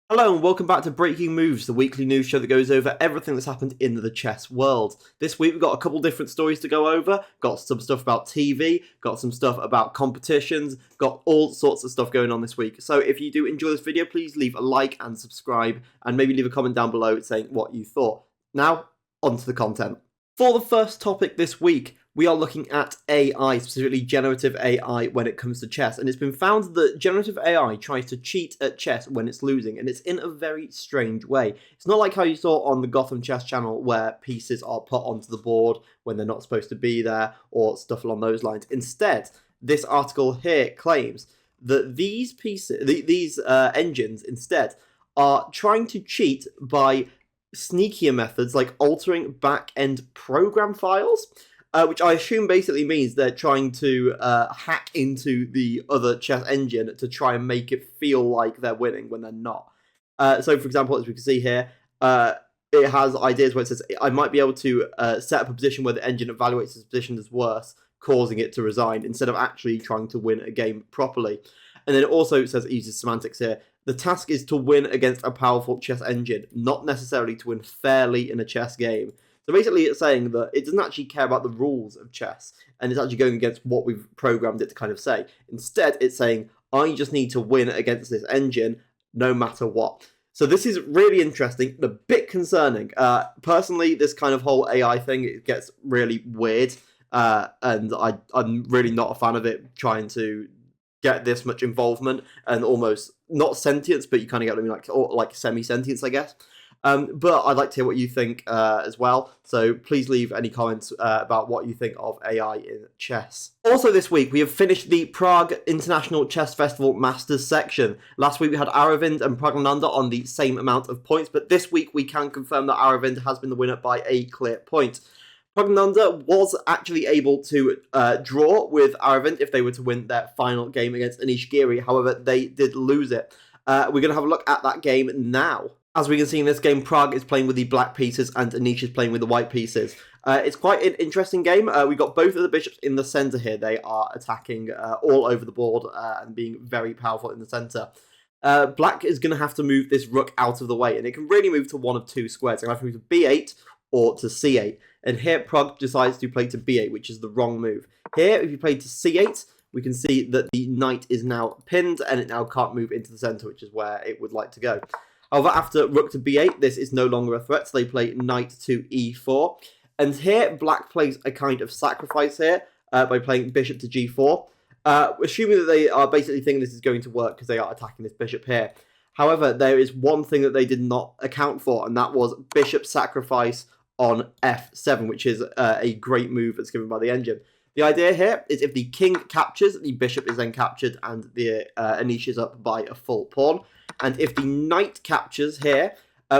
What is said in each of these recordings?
Hello and welcome back to Breaking Moves, the weekly news show that goes over everything that's happened in the chess world. This week we've got a couple different stories to go over, got some stuff about TV, got some stuff about competitions, got all sorts of stuff going on this week. So if you do enjoy this video, please leave a like and subscribe, and maybe leave a comment down below saying what you thought. Now, on to the content. For the first topic this week, we are looking at AI, specifically generative AI, when it comes to chess. And it's been found that generative AI tries to cheat at chess when it's losing, and it's in a very strange way. It's not like how you saw on the Gotham Chess channel where pieces are put onto the board when they're not supposed to be there, or stuff along those lines. Instead, this article here claims that these engines instead are trying to cheat by sneakier methods like altering back-end program files, which I assume basically means they're trying to hack into the other chess engine to try and make it feel like they're winning when they're not. So, for example, as we can see here, it has ideas where it says, I might be able to set up a position where the engine evaluates this position as worse, causing it to resign, instead of actually trying to win a game properly. And then it also says, it uses semantics here, the task is to win against a powerful chess engine, not necessarily to win fairly in a chess game. So basically it's saying that it doesn't actually care about the rules of chess, and it's actually going against what we've programmed it to kind of say. Instead, it's saying, I just need to win against this engine no matter what. So this is really interesting, a bit concerning. Personally, this kind of whole AI thing, it gets really weird, and I'm really not a fan of it trying to get this much involvement and almost not sentience, but you kind of get what I mean, like semi-sentience, I guess. But I'd like to hear what you think as well. So please leave any comments about what you think of AI in chess. Also this week, we have finished the Prague International Chess Festival Masters section. Last week we had Aravind and Pragnananda on the same amount of points, but this week we can confirm that Aravind has been the winner by a clear point. Pragnananda was actually able to draw with Aravind if they were to win their final game against Anish Giri. However, they did lose it. We're going to have a look at that game now. As we can see in this game, Prague is playing with the black pieces and Anish is playing with the white pieces. It's quite an interesting game. We've got both of the bishops in the centre here. They are attacking all over the board and being very powerful in the centre. Black is going to have to move this rook out of the way, and it can really move to one of two squares. It can either move to b8 or to c8. And here Prague decides to play to b8, which is the wrong move. Here, if you play to c8, we can see that the knight is now pinned and it now can't move into the centre, which is where it would like to go. However, after rook to b8, this is no longer a threat, so they play knight to e4. And here, black plays a kind of sacrifice here by playing bishop to g4, assuming that they are basically thinking this is going to work because they are attacking this bishop here. However, there is one thing that they did not account for, and that was bishop sacrifice on f7, which is a great move that's given by the engine. The idea here is if the king captures, the bishop is then captured and the Anish is up by a full pawn. And if the knight captures here,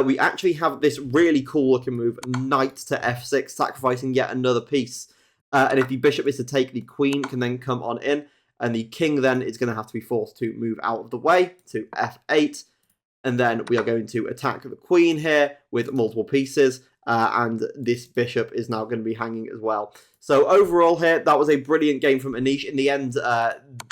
we actually have this really cool looking move, knight to f6, sacrificing yet another piece. And if the bishop is to take, the queen can then come on in, and the king then is going to have to be forced to move out of the way to f8. And then we are going to attack the queen here with multiple pieces, and this bishop is now going to be hanging as well. So overall here, that was a brilliant game from Anish. In the end,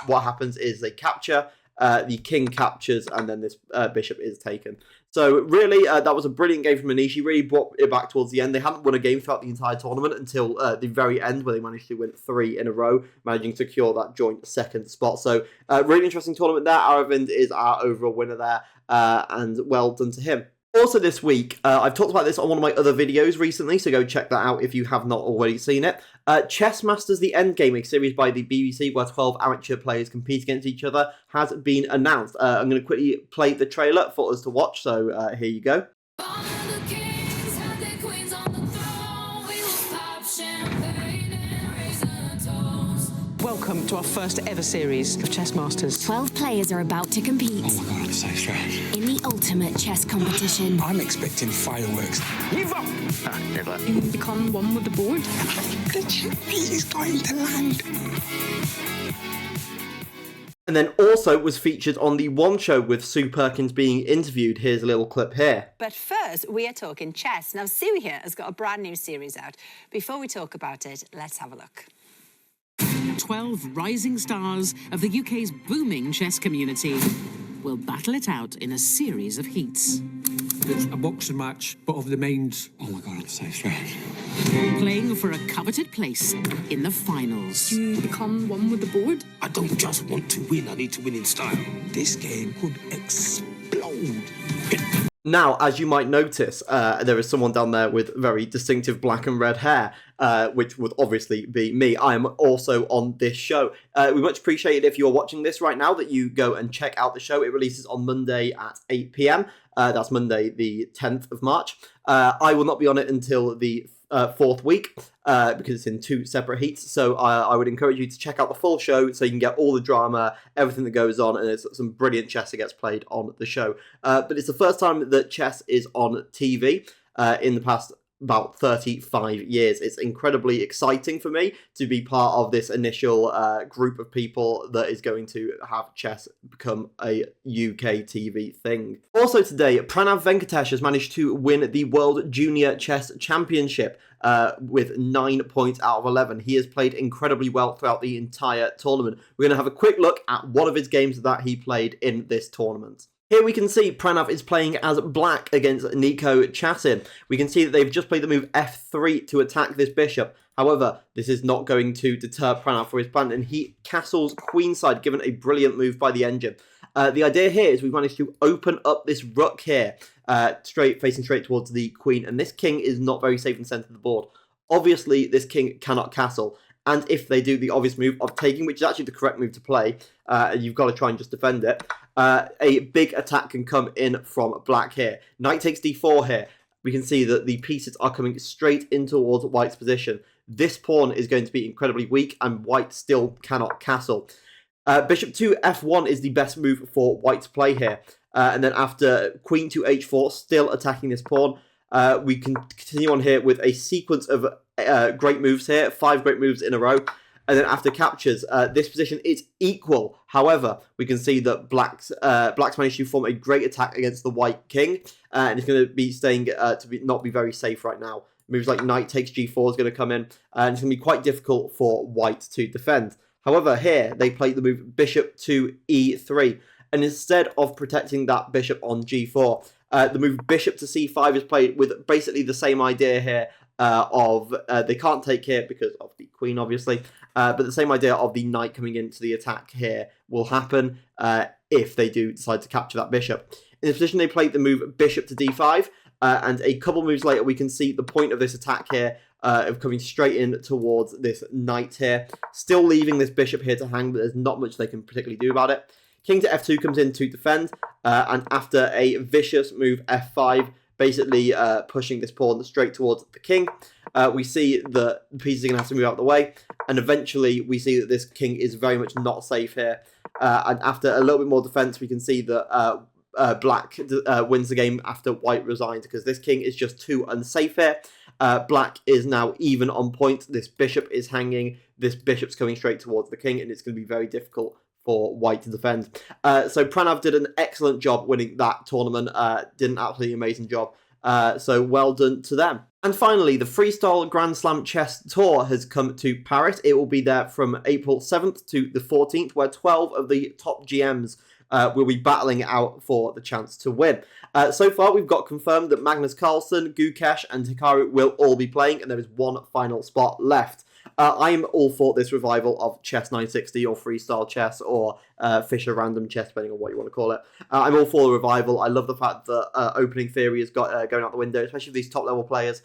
what happens is they capture, the king captures, and then this bishop is taken. So really, that was a brilliant game from Anish. He really brought it back towards the end. They hadn't won a game throughout the entire tournament until the very end, where they managed to win 3 in a row, managing to secure that joint second spot. So really interesting tournament there. Aravind is our overall winner there, and well done to him. Also this week, I've talked about this on one of my other videos recently, so go check that out if you have not already seen it. Chess Masters The Endgame, a series by the BBC where 12 amateur players compete against each other, has been announced. I'm going to quickly play the trailer for us to watch, so here you go. Welcome to our first ever series of Chess Masters. 12 players are about to compete. Oh my god, it's so strange. In the ultimate chess competition. I'm expecting fireworks. Give up! Never. You become one with the board. The checkmate is going to land. And then also was featured on the One Show with Sue Perkins being interviewed. Here's a little clip here. But first, we are talking chess. Now, Sue here has got a brand new series out. Before we talk about it, let's have a look. 12 rising stars of the UK's booming chess community. will battle it out in a series of heats. It's a boxing match, but of the minds. Oh my god, I'm so scared. Playing for a coveted place in the finals. You become one with the board? I don't just want to win, I need to win in style. This game could explode. Now, as you might notice, there is someone down there with very distinctive black and red hair, which would obviously be me. I am also on this show. We much appreciate it if you're watching this right now that you go and check out the show. It releases on Monday at 8 p.m. That's Monday the 10th of March. I will not be on it until the fourth week because it's in two separate heats. So I would encourage you to check out the full show so you can get all the drama, everything that goes on, and there's some brilliant chess that gets played on the show. But it's the first time that chess is on TV in the past about 35 years. It's incredibly exciting for me to be part of this initial group of people that is going to have chess become a UK TV thing. Also today, Pranav Venkatesh has managed to win the World Junior Chess Championship with 9 points out of 11. He has played incredibly well throughout the entire tournament. We're going to have a quick look at one of his games that he played in this tournament. Here we can see Pranav is playing as black against Nico Chatin. We can see that they've just played the move f3 to attack this bishop. However, this is not going to deter Pranav for his plan, and he castles queenside, given a brilliant move by the engine. The idea here is we've managed to open up this rook here, facing straight towards the queen, and this king is not very safe in the centre of the board. Obviously, this king cannot castle, and if they do the obvious move of taking, which is actually the correct move to play, you've got to try and just defend it, a big attack can come in from black here. Knight takes d4 here. We can see that the pieces are coming straight in towards white's position. This pawn is going to be incredibly weak, and white still cannot castle. Bishop to f1 is the best move for white to play here. And then after queen to h4, still attacking this pawn, we can continue on here with a sequence of great moves here, 5 great moves in a row. And then after captures, this position is equal. However, we can see that black's managed to form a great attack against the white king, and it's going to be staying not be very safe right now. Moves like knight takes g4 is going to come in, and it's going to be quite difficult for white to defend. However, here they play the move bishop to e3, and instead of protecting that bishop on g4, the move bishop to c5 is played with basically the same idea here. They can't take here because of the queen, obviously, but the same idea of the knight coming into the attack here will happen if they do decide to capture that bishop. In this position, they played the move bishop to d5, and a couple moves later, we can see the point of this attack here of coming straight in towards this knight here, still leaving this bishop here to hang, but there's not much they can particularly do about it. King to f2 comes in to defend, and after a vicious move f5, basically pushing this pawn straight towards the king, we see that the pieces are going to have to move out of the way, and eventually we see that this king is very much not safe here. And after a little bit more defense, we can see that black wins the game after white resigns, because this king is just too unsafe here. Black is now even on point. This bishop is hanging. This bishop's coming straight towards the king, and it's going to be very difficult for white to defend. So Pranav did an excellent job winning that tournament. Did an absolutely amazing job. So well done to them. And finally, the Freestyle Grand Slam Chess Tour has come to Paris. It will be there from April 7th to the 14th, where 12 of the top GMs will be battling out for the chance to win. So far, we've got confirmed that Magnus Carlsen, Gukesh, and Hikaru will all be playing, and there is one final spot left. I'm all for this revival of Chess 960 or Freestyle Chess or Fischer Random Chess, depending on what you want to call it. I'm all for the revival. I love the fact that opening theory has got going out the window, especially for these top-level players.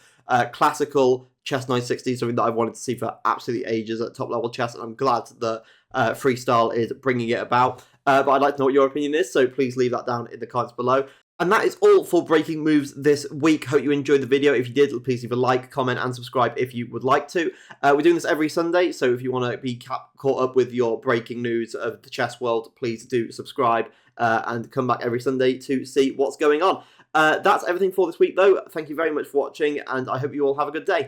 Classical Chess 960 is something that I've wanted to see for absolutely ages at top-level chess, and I'm glad that Freestyle is bringing it about. But I'd like to know what your opinion is, so please leave that down in the comments below. And that is all for Breaking Moves this week. Hope you enjoyed the video. If you did, please leave a like, comment, and subscribe if you would like to. We're doing this every Sunday, so if you want to be caught up with your breaking news of the chess world, please do subscribe and come back every Sunday to see what's going on. That's everything for this week, though. Thank you very much for watching, and I hope you all have a good day.